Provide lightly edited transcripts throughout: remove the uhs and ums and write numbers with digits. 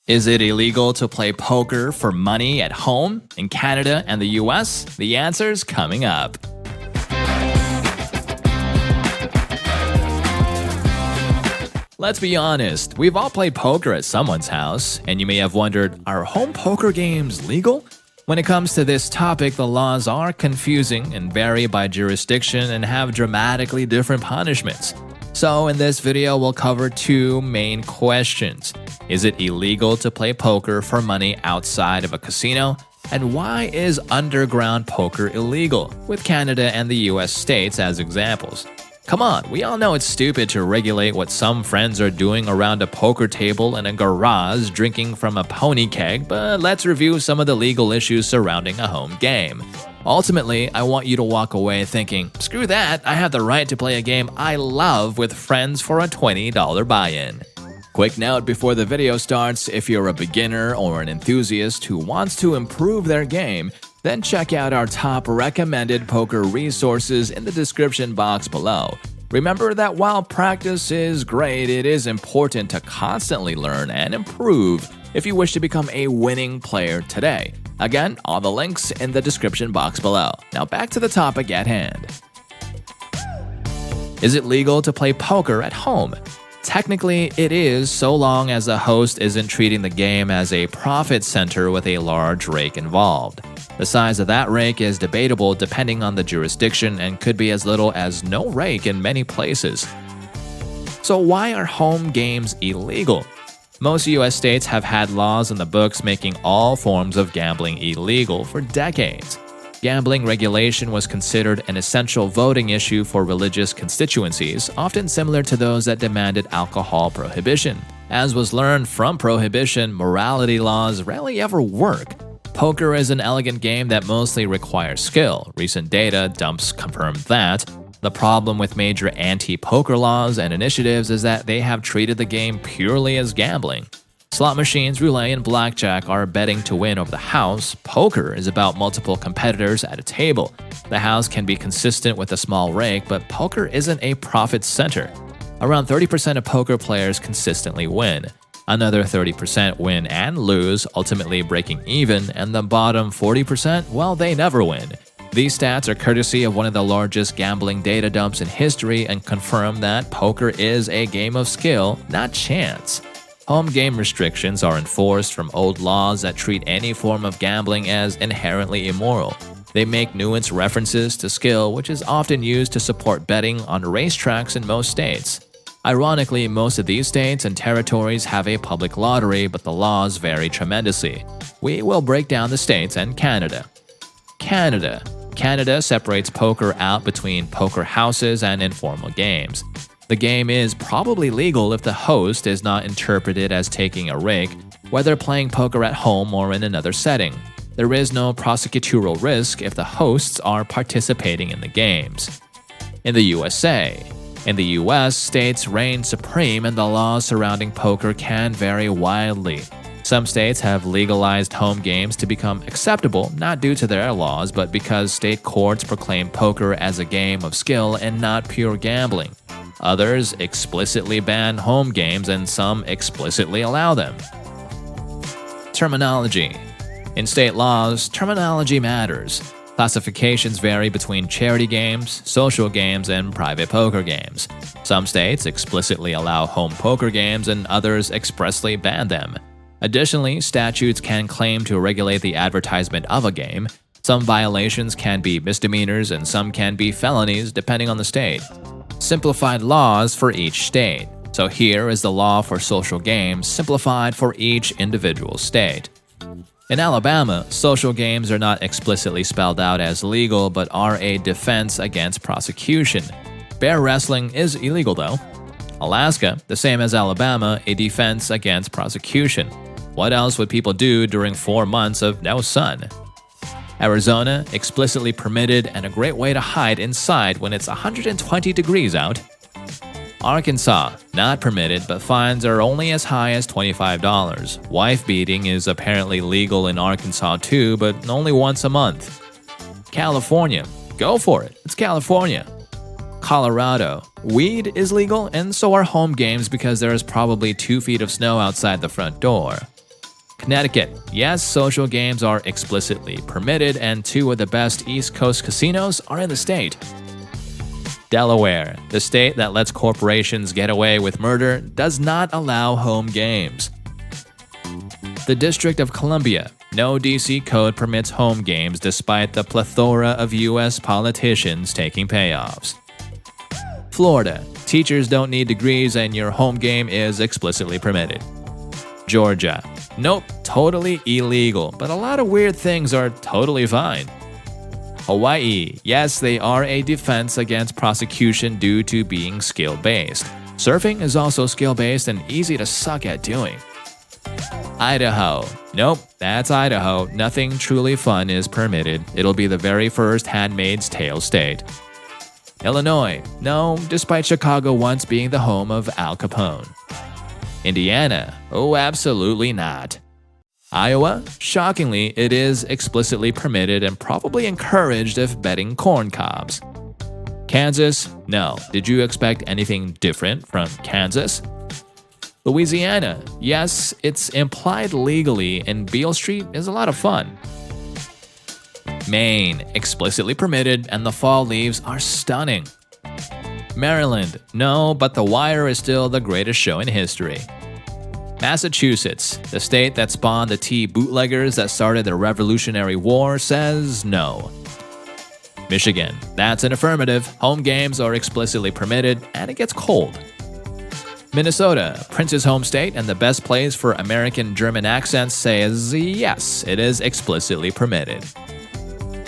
Is it illegal to play poker for money at home in Canada and the US? The answer's coming up. Let's be honest, we've all played poker at someone's house, and you may have wondered, are home poker games legal? When it comes to this topic, the laws are confusing and vary by jurisdiction and have dramatically different punishments. So in this video, we'll cover two main questions. Is it illegal to play poker for money outside of a casino? And why is underground poker illegal, with Canada and the US states as examples? Come on, we all know it's stupid to regulate what some friends are doing around a poker table in a garage drinking from a pony keg, but let's review some of the legal issues surrounding a home game. Ultimately, I want you to walk away thinking, screw that, I have the right to play a game I love with friends for a $20 buy-in. Quick note before the video starts, if you're a beginner or an enthusiast who wants to improve their game, then check out our top recommended poker resources in the description box below. Remember that while practice is great, it is important to constantly learn and improve if you wish to become a winning player today. Again, all the links in the description box below. Now back to the topic at hand. Is it legal to play poker at home? Technically, it is, so long as the host isn't treating the game as a profit center with a large rake involved. The size of that rake is debatable depending on the jurisdiction and could be as little as no rake in many places. So why are home games illegal? Most US states have had laws in the books making all forms of gambling illegal for decades. Gambling regulation was considered an essential voting issue for religious constituencies, often similar to those that demanded alcohol prohibition. As was learned from prohibition, morality laws rarely ever work. Poker is an elegant game that mostly requires skill. Recent data dumps confirm that. The problem with major anti-poker laws and initiatives is that they have treated the game purely as gambling. Slot machines, roulette, and blackjack are betting to win over the house. Poker is about multiple competitors at a table. The house can be consistent with a small rake, but poker isn't a profit center. Around 30% of poker players consistently win. Another 30% win and lose, ultimately breaking even, and the bottom 40%, well, they never win. These stats are courtesy of one of the largest gambling data dumps in history and confirm that poker is a game of skill, not chance. Home game restrictions are enforced from old laws that treat any form of gambling as inherently immoral. They make nuanced references to skill, which is often used to support betting on racetracks in most states. Ironically, most of these states and territories have a public lottery, but the laws vary tremendously. We will break down the states and Canada. Canada separates poker out between poker houses and informal games. The game is probably legal if the host is not interpreted as taking a rake, whether playing poker at home or in another setting. There is no prosecutorial risk if the hosts are participating in the games. In the USA, in the US, states reign supreme and the laws surrounding poker can vary wildly. Some states have legalized home games to become acceptable, not due to their laws, but because state courts proclaim poker as a game of skill and not pure gambling. Others explicitly ban home games and some explicitly allow them. Terminology. In state laws, terminology matters. Classifications vary between charity games, social games, and private poker games. Some states explicitly allow home poker games and others expressly ban them. Additionally, statutes can claim to regulate the advertisement of a game. Some violations can be misdemeanors and some can be felonies depending on the state. Simplified laws for each state. So here is the law for social games simplified for each individual state. In Alabama, social games are not explicitly spelled out as legal but are a defense against prosecution. Bear wrestling is illegal though. Alaska, the same as Alabama, a defense against prosecution. What else would people do during 4 months of no sun? Arizona, explicitly permitted and a great way to hide inside when it's 120 degrees out. Arkansas, not permitted, but fines are only as high as $25. Wife beating is apparently legal in Arkansas too, but only once a month. California, go for it, it's California. Colorado, weed is legal and so are home games because there is probably 2 feet of snow outside the front door. Connecticut. Yes, social games are explicitly permitted, and 2 of the best East Coast casinos are in the state. Delaware, the state that lets corporations get away with murder, does not allow home games. The District of Columbia. No DC code permits home games despite the plethora of US politicians taking payoffs. Florida. Teachers don't need degrees and your home game is explicitly permitted. Georgia. Nope, totally illegal, but a lot of weird things are totally fine. Hawaii. Yes, they are a defense against prosecution due to being skill-based. Surfing is also skill-based and easy to suck at doing. Idaho. Nope, that's Idaho. Nothing truly fun is permitted. It'll be the very first Handmaid's Tale state. Illinois. No, despite Chicago once being the home of Al Capone. Indiana. Oh, absolutely not. Iowa? Shockingly, it is explicitly permitted and probably encouraged if betting corn cobs. Kansas? No. Did you expect anything different from Kansas? Louisiana? Yes, it's implied legally, and Beale Street is a lot of fun. Maine? Explicitly permitted, and the fall leaves are stunning. Maryland? No, but The Wire is still the greatest show in history. Massachusetts, the state that spawned the tea bootleggers that started the Revolutionary War, says no. Michigan, that's an affirmative. Home games are explicitly permitted, and it gets cold. Minnesota, Prince's home state and the best place for American German accents, says yes, it is explicitly permitted.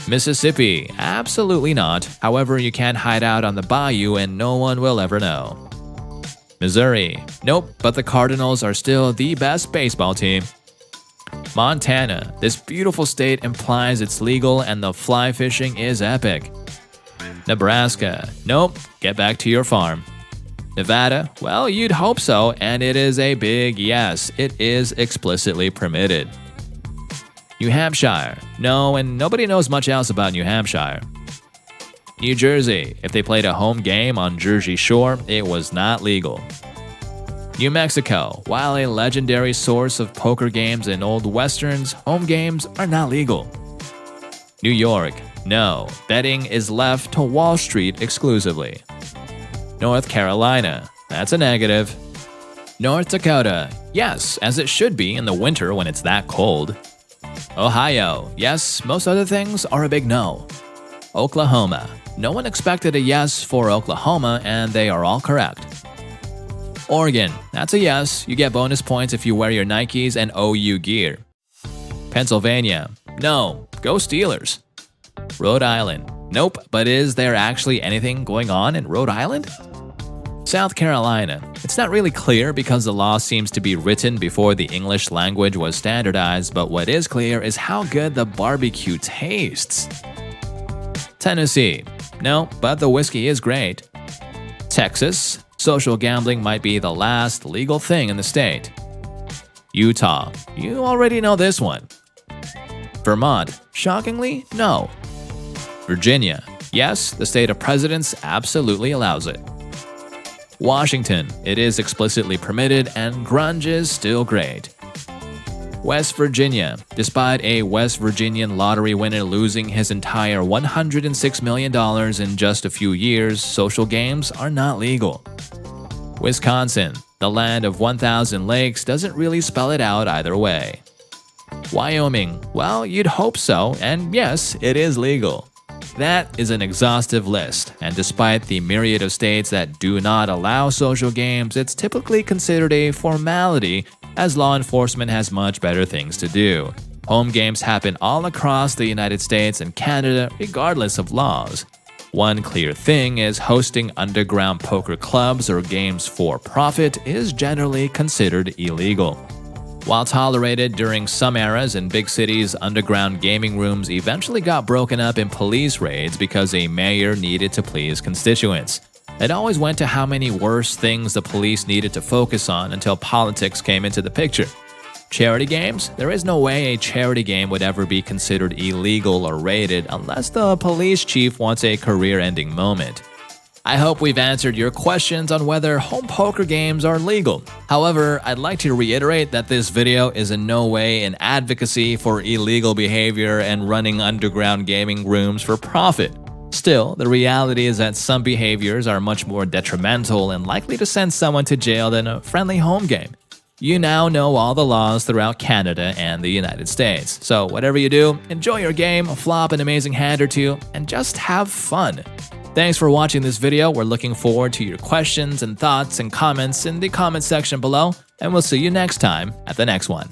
Mississippi, absolutely not. However, you can hide out on the bayou and no one will ever know. Missouri, nope, but the Cardinals are still the best baseball team. Montana, this beautiful state implies it's legal and the fly fishing is epic. Nebraska, nope, get back to your farm. Nevada, well, you'd hope so, and it is a big yes, it is explicitly permitted. New Hampshire, no, and nobody knows much else about New Hampshire. New Jersey, if they played a home game on Jersey Shore, it was not legal. New Mexico, while a legendary source of poker games and old westerns, home games are not legal. New York, no, betting is left to Wall Street exclusively. North Carolina, that's a negative. North Dakota, yes, as it should be in the winter when it's that cold. Ohio, yes, most other things are a big no. Oklahoma, no one expected a yes for Oklahoma, and they are all correct. Oregon, that's a yes, you get bonus points if you wear your Nikes and OU gear. Pennsylvania, no, go Steelers. Rhode Island, nope, but is there actually anything going on in Rhode Island? South Carolina, it's not really clear because the law seems to be written before the English language was standardized, but what is clear is how good the barbecue tastes. Tennessee, no, but the whiskey is great. Texas, social gambling might be the last legal thing in the state. Utah, you already know this one. Vermont, shockingly, no. Virginia, yes, the state of presidents absolutely allows it. Washington, it is explicitly permitted, and grunge is still great. West Virginia, despite a West Virginian lottery winner losing his entire $106 million in just a few years, social games are not legal. Wisconsin, the land of 1,000 lakes, doesn't really spell it out either way. Wyoming, well, you'd hope so, and yes, it is legal. That is an exhaustive list, and despite the myriad of states that do not allow social games, it's typically considered a formality as law enforcement has much better things to do. Home games happen all across the United States and Canada regardless of laws. One clear thing is hosting underground poker clubs or games for profit is generally considered illegal. While tolerated during some eras in big cities, underground gaming rooms eventually got broken up in police raids because a mayor needed to please constituents. It always went to how many worse things the police needed to focus on until politics came into the picture. Charity games? There is no way a charity game would ever be considered illegal or raided unless the police chief wants a career-ending moment. I hope we've answered your questions on whether home poker games are legal. However, I'd like to reiterate that this video is in no way an advocacy for illegal behavior and running underground gaming rooms for profit. Still, the reality is that some behaviors are much more detrimental and likely to send someone to jail than a friendly home game. You now know all the laws throughout Canada and the United States. So whatever you do, enjoy your game, flop an amazing hand or two, and just have fun. Thanks for watching this video. We're looking forward to your questions and thoughts and comments in the comment section below, and we'll see you next time at the next one.